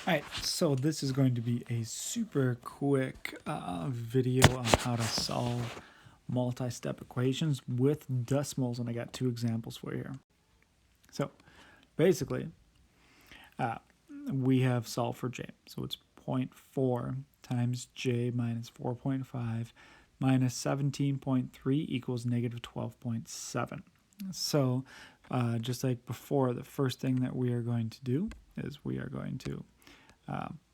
All right, so this is going to be a super quick video on how to solve multi-step equations with decimals, and I got two examples for you here. So basically, uh, we have solved for j, so it's 0.4 times j minus 4.5 minus 17.3 equals negative 12.7. So just like before, the first thing that we are going to do is we are going to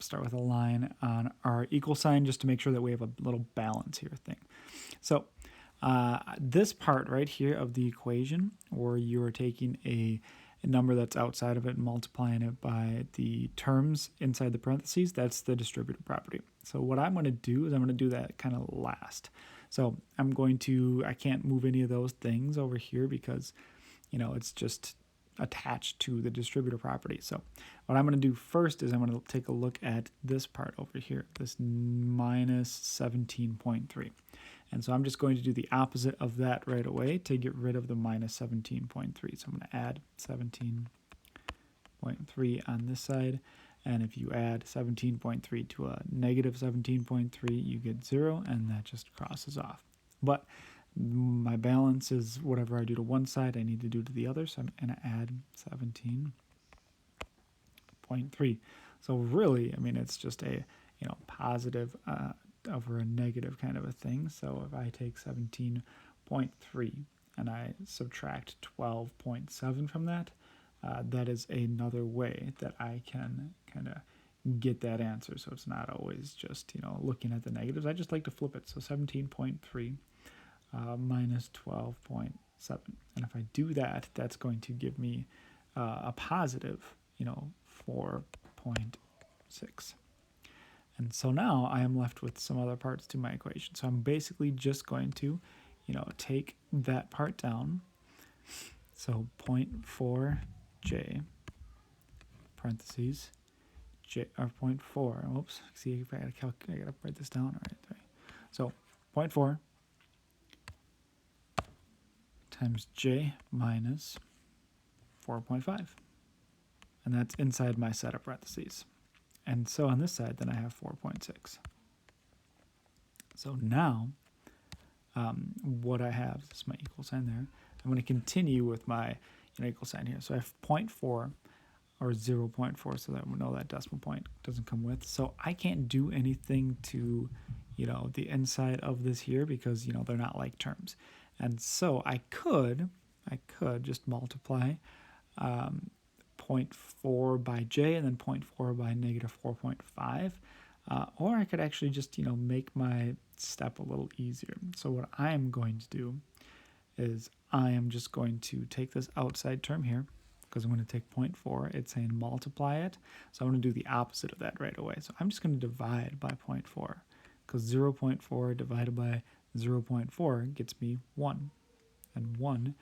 start with a line on our equal sign just to make sure that we have a little balance here thing. So this part right here of the equation, where you are taking a number that's outside of it and multiplying it by the terms inside the parentheses, that's the distributive property. So what I'm going to do is I'm going to do that kind of last. So I can't move any of those things over here because, it's just attached to the distributive property. So what I'm going to do first is I'm going to take a look at this part over here, this minus 17.3. And so I'm just going to do the opposite of that right away to get rid of the minus 17.3. So I'm going to add 17.3 on this side. And if you add 17.3 to a negative 17.3, you get 0, and that just crosses off. But my balance is whatever I do to one side, I need to do to the other, so I'm going to add 17.3. So really, it's just a positive over a negative kind of a thing. So if I take 17.3 and I subtract 12.7 from that, that is another way that I can kind of get that answer. So it's not always just looking at the negatives. I just like to flip it. So 17.3 minus 12.7. And if I do that, that's going to give me a positive, 4.6. And so now I am left with some other parts to my equation. So I'm basically just going to, take that part down. So 0.4j, parentheses, j, or 0.4, oops, see if I gotta write this down. All right. So 0.4 times j minus 4.5. And that's inside my set of parentheses. And so on this side, then I have 4.6. So now, what I have is my equal sign there. I'm going to continue with my equal sign here. So I have 0.4 or 0.4, so that we know that decimal point doesn't come with. So I can't do anything to, the inside of this here because, they're not like terms. And so I could just multiply 0.4 by j and then 0.4 by negative 4.5. Or I could actually just, make my step a little easier. So what I am going to do is I am just going to take this outside term here because I'm going to take 0.4. It's saying multiply it. So I'm going to do the opposite of that right away. So I'm just going to divide by 0.4 because 0.4 divided by 0.4 gets me 1. And 1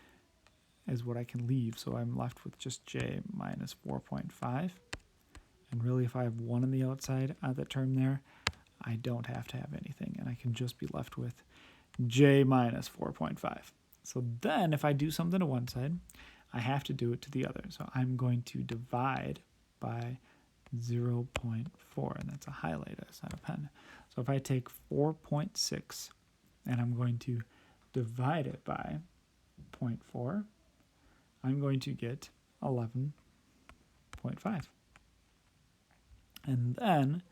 is what I can leave. So I'm left with just j minus 4.5. And really, if I have 1 on the outside of the term there, I don't have to have anything. And I can just be left with j minus 4.5. So then if I do something to one side, I have to do it to the other. So I'm going to divide by 0.4. And that's a highlighter, it's not a pen. So if I take 4.6 and I'm going to divide it by 0.4, I'm going to get 11.5. And then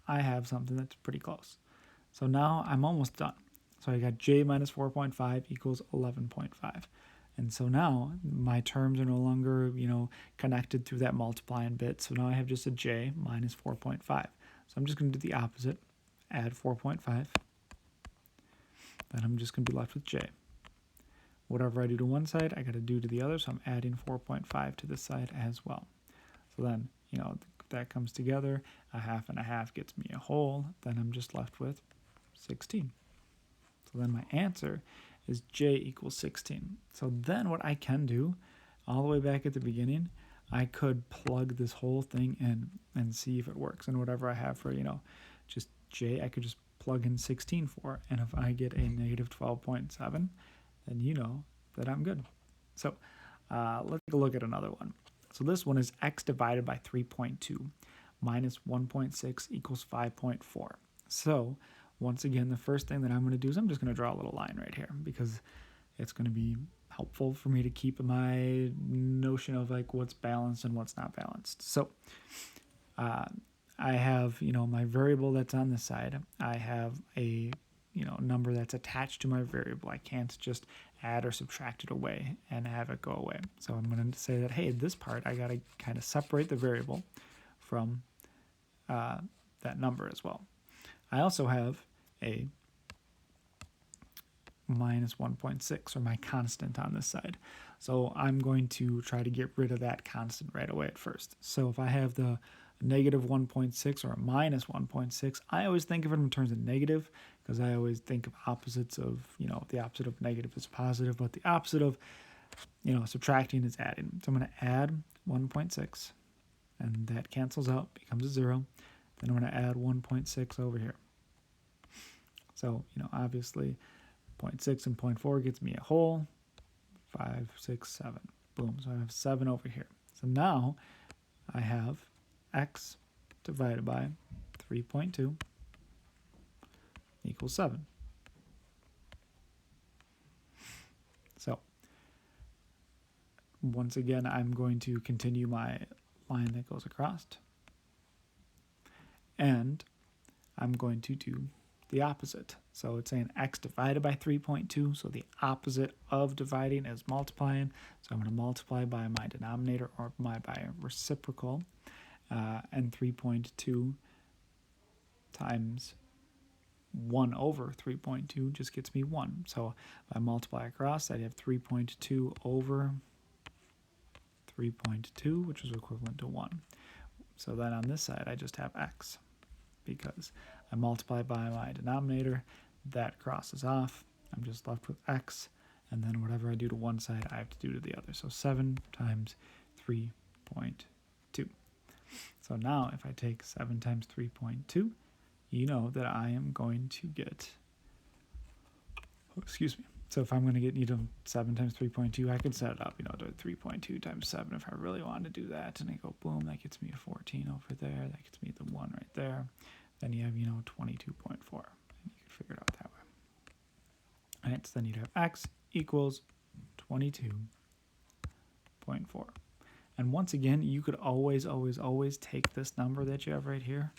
I have something that's pretty close. So now I'm almost done. So I got j minus 4.5 equals 11.5. And so now my terms are no longer, connected through that multiplying bit. So now I have just a j minus 4.5. So I'm just going to do the opposite, add 4.5. Then I'm just going to be left with j. Whatever I do to one side, I got to do to the other. So I'm adding 4.5 to this side as well. So then, that comes together, a half and a half gets me a whole, then I'm just left with 16. So then my answer is j equals 16. So then what I can do, all the way back at the beginning, I could plug this whole thing in and see if it works. And whatever I have for, just j, I could just plug in 16 for. And if I get a negative 12.7, then you know that I'm good. So let's take a look at another one. So this one is x divided by 3.2 minus 1.6 equals 5.4. So once again, the first thing that I'm going to do is I'm just going to draw a little line right here because it's going to be helpful for me to keep my notion of like what's balanced and what's not balanced. So I have, my variable that's on this side. I have a, number that's attached to my variable. I can't just add or subtract it away and have it go away. So I'm going to say that, hey, this part, I got to kind of separate the variable from that number as well. I also have a minus 1.6, or my constant on this side. So I'm going to try to get rid of that constant right away at first. So if I have the negative 1.6 or a minus 1.6, I always think of it in terms of negative because I always think of opposites of, the opposite of negative is positive, but the opposite of, subtracting is adding. So I'm going to add 1.6, and that cancels out, becomes a 0. Then I'm going to add 1.6 over here. So, obviously 0.6 and 0.4 gets me a whole 5, 6, 7. Boom. So I have 7 over here. So now I have x divided by 3.2 equals 7. So once again, I'm going to continue my line that goes across. And I'm going to do the opposite. So it's saying x divided by 3.2. So the opposite of dividing is multiplying. So I'm going to multiply by my denominator or by a reciprocal. And 3.2 times 1 over 3.2 just gets me 1. So if I multiply across, I'd have 3.2 over 3.2, which is equivalent to 1. So then on this side, I just have x because I multiply by my denominator. That crosses off. I'm just left with x. And then whatever I do to one side, I have to do to the other. So 7 times 3.2. So now if I take 7 times 3.2, you know that I am going to get, So if I'm going to get 7 times 3.2, I could set it up, to 3.2 times 7 if I really wanted to do that. And I go, boom, that gets me a 14 over there. That gets me the 1 right there. Then you have, 22.4. And you can figure it out that way. All right, so then you'd have x equals 22.4. And once again, you could always take this number that you have right here.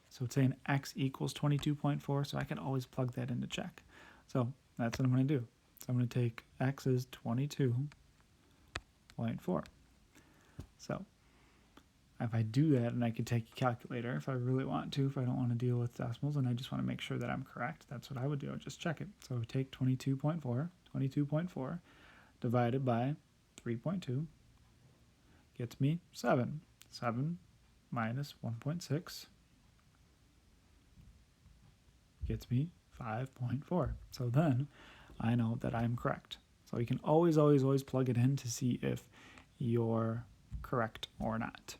So it's saying x equals 22.4, so I can always plug that into check. So that's what I'm going to do. So I'm going to take x is 22.4. So if I do that, and I can take a calculator if I really want to, if I don't want to deal with decimals, and I just want to make sure that I'm correct, that's what I would do. I would just check it. So we take 22.4 divided by 3.2 gets me 7. 7 minus 1.6 gets me 5.4. So then I know that I'm correct. So you can always plug it in to see if you're correct or not.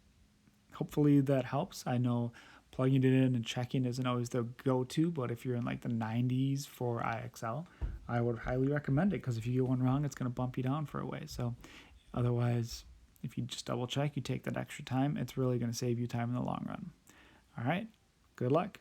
Hopefully that helps. I know plugging it in and checking isn't always the go-to, but if you're in like the 90s for IXL, I would highly recommend it because if you get one wrong, it's going to bump you down for a way. So otherwise, if you just double check, you take that extra time, it's really going to save you time in the long run. All right, good luck.